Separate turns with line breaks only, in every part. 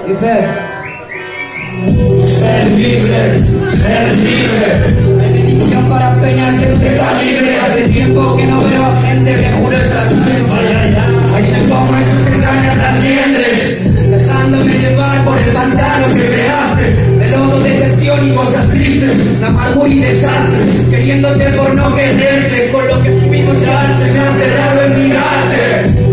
Dice: ser libre, ser libre. Bendición para peñas que usted está libre. Hace tiempo que no veo a gente que jure tras ahí se comen sus entrañas las liendres, dejándome llevar por el pantano que creaste, de lodo, decepción y cosas tristes, de amargura y desastre, queriéndote por no quererte, con lo que fuimos ya se me ha cerrado en mirarte.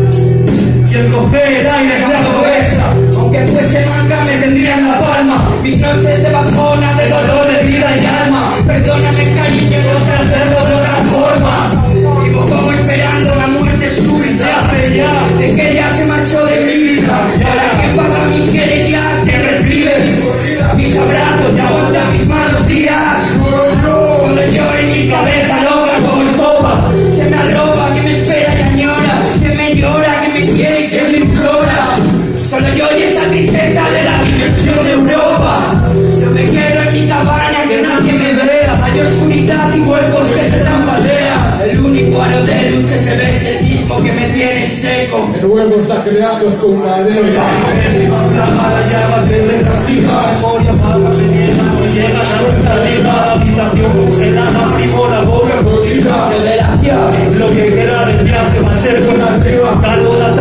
Y el coger aire es la pobreza, aunque fuese manca me tendría en la palma, mis noches de bajona, de dolor de vida y alma. Perdóname cariño, no sé hacerlo de otra forma. Vivo como esperando la muerte súbita, de que ella se marchó de mi vida, para que paga mis querellas que recibes, mis abrazos y aguanta mis malos días. Cuando yo en mi cabeza loca como estopa, se me arroba, que me espera y añora, que me llora, que me quiere y que me implora. Solo yo y esa tristeza de la dimensión de Europa. Yo me quedo en mi cabaña, que nadie me vea. Hay oscuridad y cuerpos que se tambalean. El único aro de luz que se ve es el mismo que me tiene seco.
El huevo está creando esto una deuda.
La mala llama que me castiga. Memoria vaga me llena, no llegan a nuestra liga. Habitación congelada, primo la boca cocida.
Revelaciones.
Lo que queda del viaje va a ser con arriba. Saluda